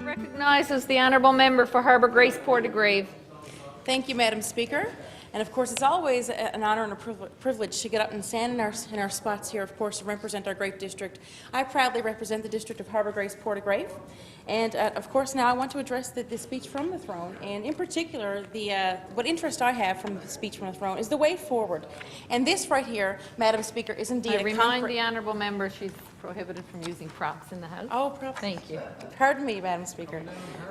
Recognizes the honourable member for Harbour Grace Portagrave. Thank you, Madam Speaker. And of course, it's always an honour and a privilege to get up and stand in our spots here, of course, to represent our great district. I proudly represent the district of Harbour Grace Portagrave. And of course, now I want to address the speech from the throne. And in particular, what interest I have from the speech from the throne is the way forward. And this right here, Madam Speaker, is indeed I remind the honourable member she's prohibited from using props in the House. Oh, thank you. Pardon me, Madam Speaker.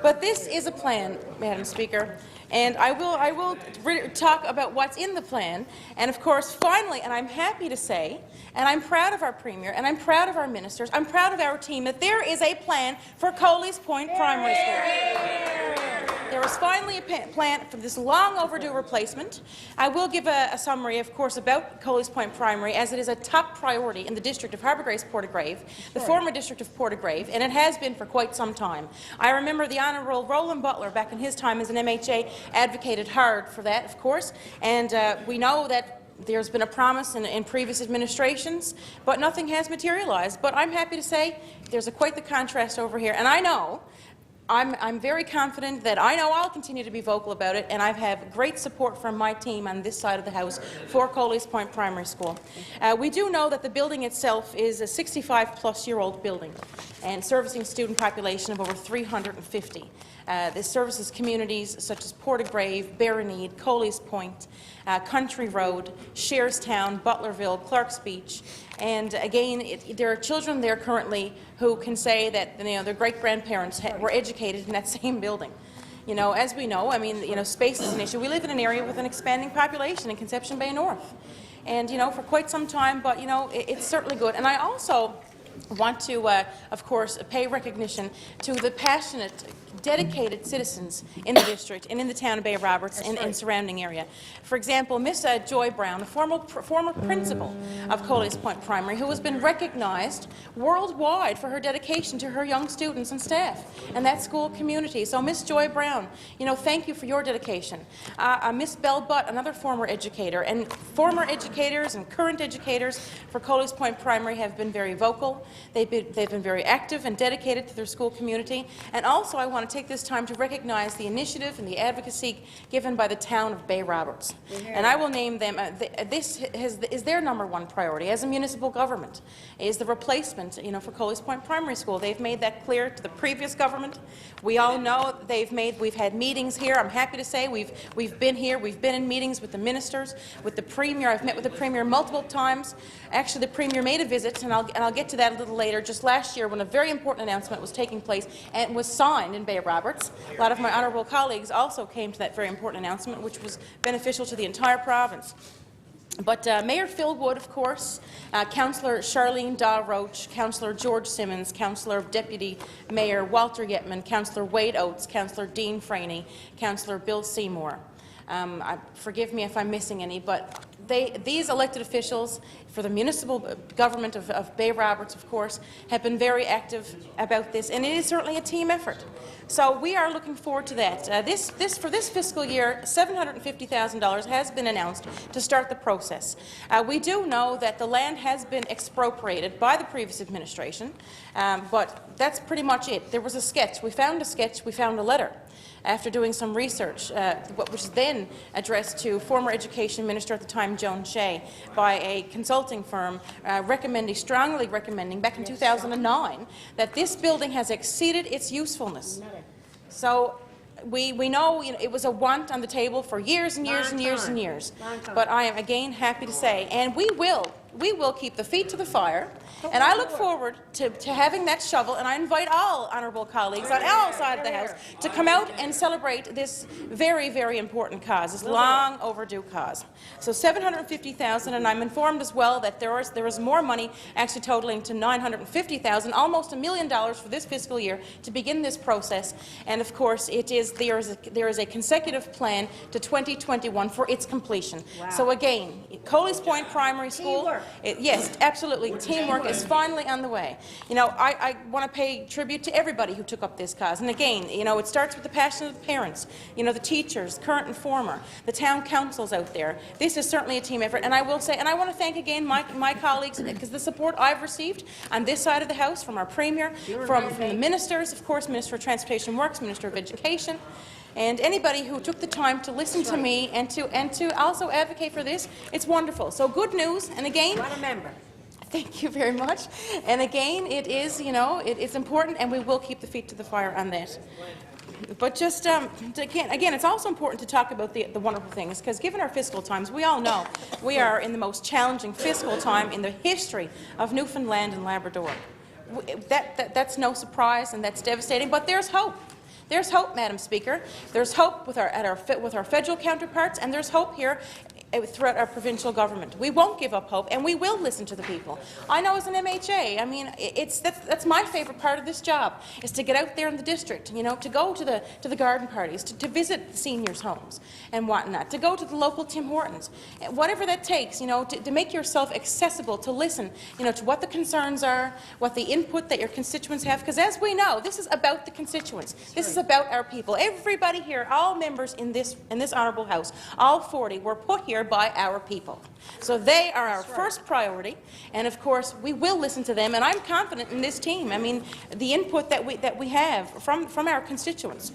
But this is a plan, Madam Speaker, and I will talk about what's in the plan. And of course, finally, and I'm happy to say, and I'm proud of our Premier, and I'm proud of our ministers, I'm proud of our team, that there is a plan for Coley's Point Primary School. There is finally a plan for this long overdue replacement. I will give a summary, of course, about Coley's Point Primary, as it is a top priority in the district of Harbour Grace Portagrave, the former district of Portagrave, and it has been for quite some time. I remember the Honourable Roland Butler, back in his time as an MHA, advocated hard for that, of course, and we know that there's been a promise in previous administrations, but nothing has materialized. But I'm happy to say there's quite the contrast over here, and I know I'm very confident that I'll continue to be vocal about it, and I have great support from my team on this side of the House for Coley's Point Primary School. We do know that the building itself is a 65-plus-year-old building and servicing student population of over 350. This services communities such as Portagrave, Barroneed, Coley's Point, Country Road, Shearstown, Butlerville, Clark's Beach, and again, there are children there currently who can say that their great-grandparents were educated in that same building. As we know, space is an issue. We live in an area with an expanding population in Conception Bay North, and for quite some time. But it's certainly good. And I also want to, of course, pay recognition to the passionate, dedicated citizens in the district and in the town of Bay Roberts and surrounding area. For example, Miss Joy Brown, a former principal of Coley's Point Primary, who has been recognized worldwide for her dedication to her young students and staff and that school community. So, Miss Joy Brown, thank you for your dedication. Miss Bell Butt, another former educator, and former educators and current educators for Coley's Point Primary have been very vocal. They've been very active and dedicated to their school community. And also, I want to take this time to recognize the initiative and the advocacy given by the town of Bay Roberts. And I will name them. This is their #1 priority as a municipal government, is the replacement, for Coley's Point Primary School. They've made that clear to the previous government. We all know we've had meetings here. I'm happy to say we've been here. We've been in meetings with the ministers, with the Premier. I've met with the Premier multiple times. Actually, the Premier made a visit, and I'll get to that a little later, just last year when a very important announcement was taking place and was signed in Bay Roberts. A lot of my honourable colleagues also came to that very important announcement, which was beneficial to the entire province. But Mayor Phil Wood, of course, Councillor Charlene Daw Roach, Councillor George Simmons, Councillor Deputy Mayor Walter Yetman, Councillor Wade Oates, Councillor Dean Franey, Councillor Bill Seymour. Forgive me if I'm missing any, but these elected officials for the municipal government of Bay Roberts, of course, have been very active about this, and it is certainly a team effort. So we are looking forward to that. For this fiscal year, $750,000 has been announced to start the process. We do know that the land has been expropriated by the previous administration, but that's pretty much it. There was a sketch. We found a sketch. We found a letter. After doing some research, which was then addressed to former Education Minister at the time, Joan Shea, by a consulting firm, strongly recommending back in 2009 that this building has exceeded its usefulness. So we know it was a want on the table for years and years and years and years. But I am again happy to say, and we will keep the feet to the fire, and I look forward to having that shovel, and I invite all honourable colleagues on all sides of the House to come out and celebrate this very, very important cause, this long overdue cause. So $750,000, and I'm informed as well that there is more money, actually totaling to $950,000, almost $1 million for this fiscal year to begin this process. And of course, there is a consecutive plan to 2021 for its completion. Wow. So again, Coley's Point Primary School Yes, absolutely. Teamwork is finally on the way. You know, I want to pay tribute to everybody who took up this cause. And again, you know, it starts with the passion of the parents, you know, the teachers, current and former, the town councils out there. This is certainly a team effort. And I will say, and I want to thank again my colleagues, because the support I've received on this side of the House from our Premier, from the ministers, of course, Minister of Transportation Works, Minister of Education, and anybody who took the time to listen to me and to also advocate for this. It's wonderful. So good news. And again, What a member. thank you very much. And again, it is, you know, it's important, and we will keep the feet to the fire on that. But just again, it's also important to talk about the wonderful things, because given our fiscal times, we all know we are in the most challenging fiscal time in the history of Newfoundland and Labrador. That's no surprise, and that's devastating. But there's hope. There's hope, Madam Speaker. There's hope with our federal counterparts, and there's hope here throughout our provincial government. We won't give up hope, and we will listen to the people. I know as an MHA, I mean, that's my favourite part of this job, is to get out there in the district, you know, to go to the garden parties, to visit the seniors' homes and whatnot, to go to the local Tim Hortons, whatever that takes, you know, to make yourself accessible, to listen, you know, to what the concerns are, what the input that your constituents have, because as we know, this is about the constituents. This is about our people. Everybody here, all members in this honourable House, all 40, were put here by our people. So they are our first priority, and of course we will listen to them, and I'm confident in this team. I mean, the input that we have from our constituents.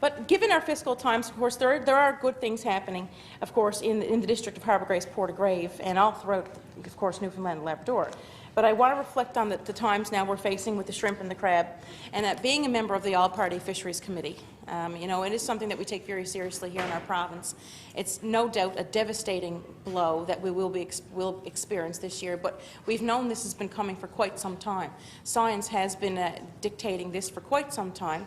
But given our fiscal times, of course, there are good things happening, of course, in the district of Harbour Grace, Portagrave, and all throughout, of course, Newfoundland and Labrador. But I want to reflect on the times now we're facing with the shrimp and the crab, and being a member of the All-Party Fisheries Committee. You know, it is something that we take very seriously here in our province. It's no doubt a devastating blow that we will experience this year, but we've known this has been coming for quite some time. Science has been dictating this for quite some time.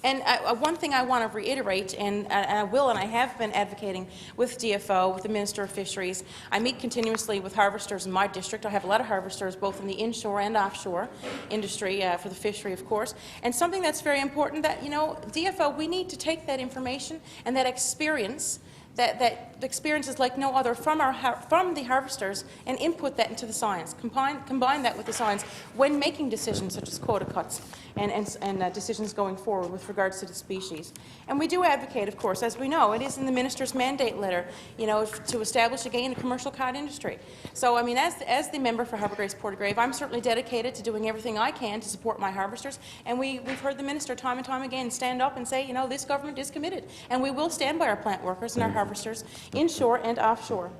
And one thing I want to reiterate, and I have been advocating with DFO, with the Minister of Fisheries. I meet continuously with harvesters in my district. I have a lot of harvesters, both in the inshore and offshore industry for the fishery, of course. And something that's very important, that, you know, DFO, we need to take that information and that experience, that experiences like no other from the harvesters, and input that into the science. Combine that with the science when making decisions such as quota cuts and decisions going forward with regards to the species. And we do advocate, of course, as we know, it is in the minister's mandate letter, you know, to establish again a commercial cod industry. So, I mean, as the member for Harbour Grace Portagrave, I'm certainly dedicated to doing everything I can to support my harvesters. And we've heard the minister time and time again stand up and say, you know, this government is committed, and we will stand by our plant workers and our harvesters, inshore and offshore.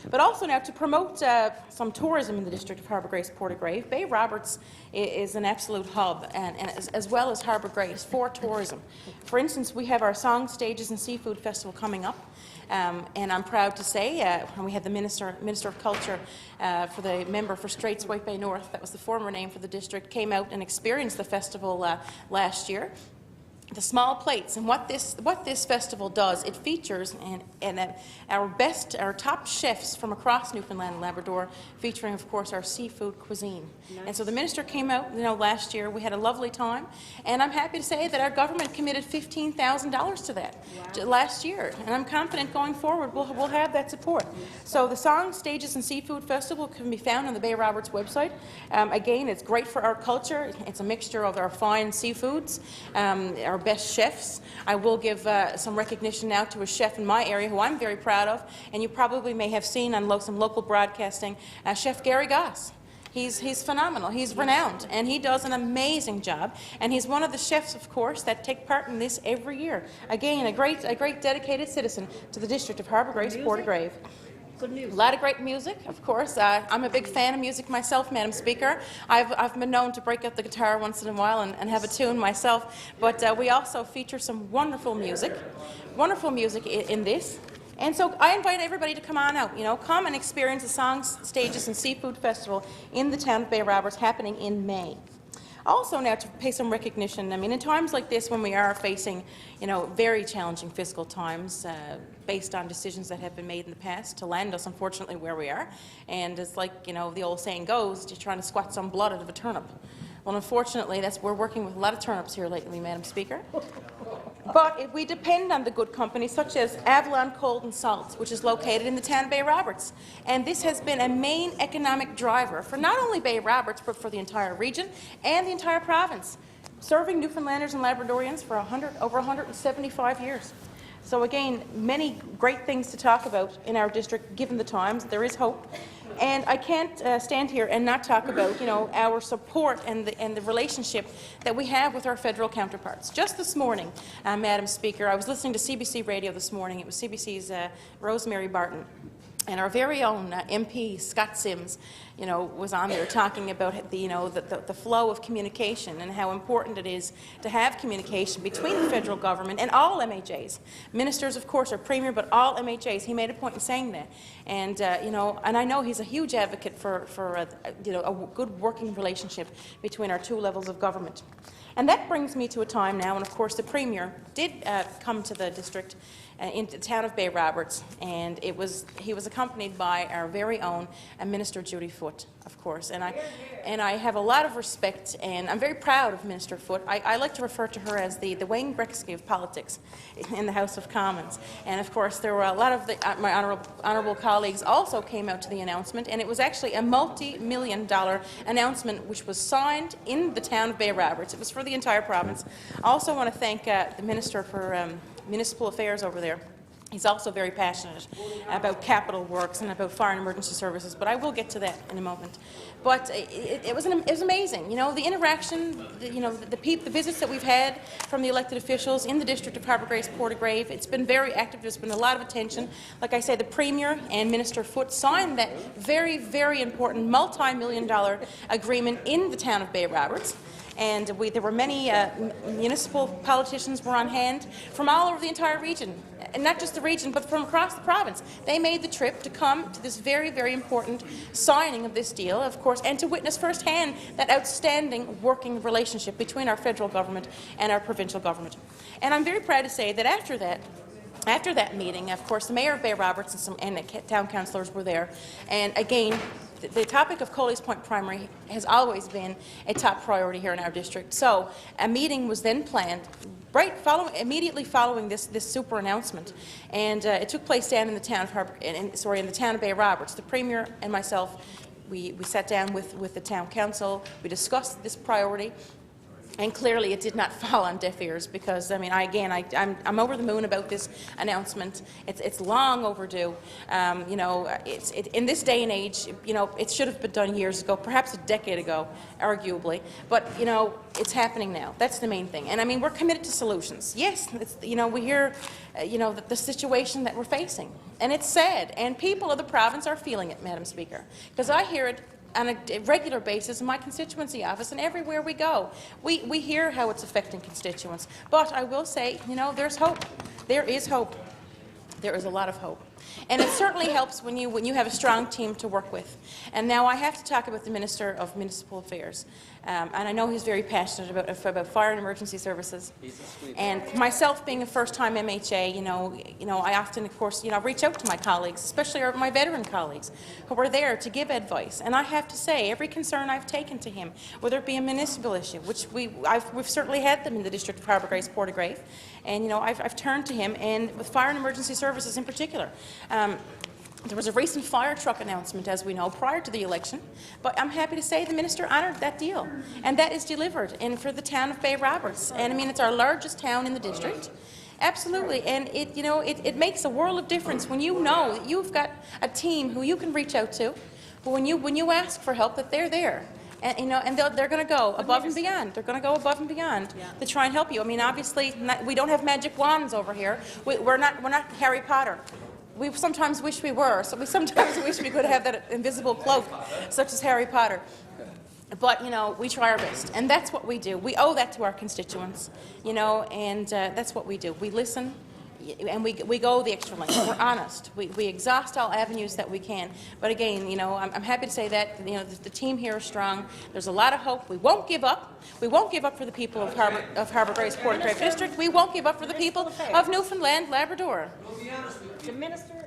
But also now to promote some tourism in the district of Harbour Grace Portagrave, Bay Roberts is an absolute hub, and as well as Harbour Grace, for tourism. For instance, we have our Song, Stages and Seafood Festival coming up, and I'm proud to say we had the Minister of Culture for the member for Straits White Bay North, that was the former name for the district, came out and experienced the festival last year. The small plates, and what this festival does, it features our top chefs from across Newfoundland and Labrador, featuring, of course, our seafood cuisine. Nice. And so the minister came out, you know, last year. We had a lovely time, and I'm happy to say that our government committed $15,000 to that last year, and I'm confident going forward we'll have that support. So the Song, Stages and Seafood Festival can be found on the Bay Roberts website. Again, it's great for our culture. It's a mixture of our fine seafoods, our best chefs. I will give some recognition now to a chef in my area who I'm very proud of, and you probably may have seen on some local broadcasting, Chef Gary Goss. He's phenomenal. He's renowned, and he does an amazing job. And he's one of the chefs, of course, that take part in this every year. Again, a great dedicated citizen to the district of Harbour Grace Portagrave. A lot of great music, of course. I'm a big fan of music myself, Madam Speaker. I've been known to break out the guitar once in a while and have a tune myself, but we also feature some wonderful music in this. And so I invite everybody to come on out, you know, come and experience the Songs, Stages and Seafood Festival in the town of Bay Roberts, happening in May. Also now to pay some recognition, I mean, in times like this when we are facing, you know, very challenging fiscal times based on decisions that have been made in the past to land us, unfortunately, where we are. And it's like, you know, the old saying goes, you're trying to squat some blood out of a turnip. Well, unfortunately, we're working with a lot of turnips here lately, Madam Speaker. But we depend on the good companies such as Avalon Cold and Salt, which is located in the town of Bay Roberts. And this has been a main economic driver for not only Bay Roberts, but for the entire region and the entire province, serving Newfoundlanders and Labradorians for over 175 years. So again, many great things to talk about in our district, given the times. There is hope. And I can't stand here and not talk about, our support and the relationship that we have with our federal counterparts. Just this morning, Madam Speaker, I was listening to CBC Radio this morning. It was CBC's Rosemary Barton. And our very own MP, Scott Sims, was on there talking about the flow of communication and how important it is to have communication between the federal government and all MHAs. Ministers, of course, are Premier, but all MHAs. He made a point in saying that. And, and I know he's a huge advocate for a good working relationship between our two levels of government. And that brings me to a time now, and of course the Premier did come to the district in the town of Bay Roberts, and he was accompanied by our very own Minister Judy Foote, of course. And I have a lot of respect, and I'm very proud of Minister Foote. I like to refer to her as the Wayne Gretzky of politics in the House of Commons. And of course, there were a lot of my honourable colleagues also came out to the announcement, and it was actually a multi-million-dollar announcement which was signed in the town of Bay Roberts. It was for the entire province. I also want to thank the Minister for Municipal Affairs over there. He's also very passionate about capital works and about fire and emergency services, but I will get to that in a moment. But it was amazing. The interaction, the visits that we've had from the elected officials in the district of Harbour Grace, Portagrave, it's been very active. There's been a lot of attention. Like I say, the Premier and Minister Foote signed that very, very important multi-million-dollar agreement in the town of Bay Roberts. And there were many municipal politicians were on hand from all over the entire region, and not just the region, but from across the province. They made the trip to come to this very, very important signing of this deal, of course, and to witness firsthand that outstanding working relationship between our federal government and our provincial government. And I'm very proud to say that after that meeting, of course, the Mayor of Bay Roberts and the town councillors were there, and again, the topic of Coley's Point Primary has always been a top priority here in our district. So a meeting was then planned immediately following this super announcement, and it took place down in the town of Harbour, in the town of Bay Roberts. The Premier and myself, we sat down with the town council. We discussed this priority. And clearly, it did not fall on deaf ears because, I mean, I'm over the moon about this announcement. It's long overdue. In this day and age, it should have been done years ago, perhaps a decade ago, arguably. But it's happening now. That's the main thing. And I mean, we're committed to solutions. Yes, we hear, the situation that we're facing, and it's sad. And people of the province are feeling it, Madam Speaker, because I hear it on a regular basis in my constituency office and everywhere we go. We hear how it's affecting constituents. But I will say, there's hope. There is hope. There is a lot of hope. And it certainly helps when you have a strong team to work with. And now I have to talk about the Minister of Municipal Affairs. And I know he's very passionate about fire and emergency services. And myself being a first-time MHA, I often, of course, reach out to my colleagues, especially my veteran colleagues, who are there to give advice. And I have to say, every concern I've taken to him, whether it be a municipal issue, which we've certainly had them in the district of Harbour Grace, Portagrave, and I've turned to him, and with fire and emergency services in particular. There was a recent fire truck announcement, as we know, prior to the election, but I'm happy to say the minister honoured that deal, and that is delivered for the town of Bay Roberts. And I mean, it's our largest town in the district. Absolutely, and it makes a world of difference when you know that you've got a team who you can reach out to, but when you ask for help, that they're there. And they're going to go above and beyond. They're going to go above and beyond to try and help you. I mean, obviously, we don't have magic wands over here. We're not Harry Potter. We sometimes wish we were. So we sometimes wish we could have that invisible cloak, such as Harry Potter. But we try our best, and that's what we do. We owe that to our constituents, and that's what we do. We listen. And we go the extra length. We're honest. We exhaust all avenues that we can. But again, I'm happy to say that the team here is strong. There's a lot of hope. We won't give up. We won't give up for the people of Harbour Grace, Portagrave District. We won't give up for the people of Newfoundland, Labrador.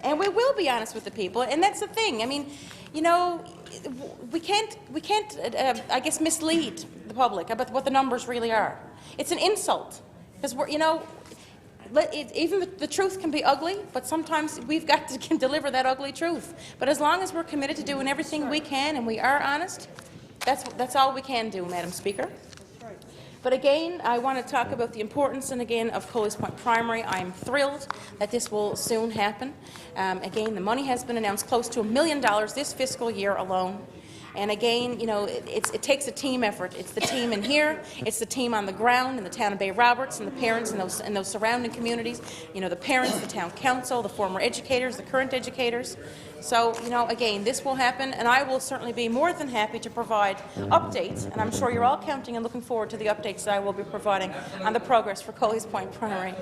And we will be honest with the people. And that's the thing. I mean, we can't I guess, mislead the public about what the numbers really are. It's an insult because even the truth can be ugly, but sometimes we've got to can deliver that ugly truth. But as long as we're committed to doing everything we can and we are honest, that's all we can do, Madam Speaker. But again, I want to talk about the importance, and again, of Colleys Point Primary. I am thrilled that this will soon happen. Again, the money has been announced, close to $1 million this fiscal year alone. And again, you know, it takes a team effort. It's the team in here, it's the team on the ground in the town of Bay Roberts, and the parents in those surrounding communities. You know, the parents, the town council, the former educators, the current educators. So, you know, again, this will happen, and I will certainly be more than happy to provide updates, and I'm sure you're all counting and looking forward to the updates that I will be providing on the progress for Colleys Point Primary.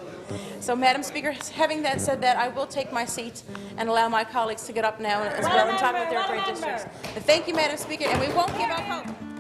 So, Madam Speaker, having said that, I will take my seat and allow my colleagues to get up now as well and talk about their great districts. Thank you, Madam Speaker, and we won't give up hope.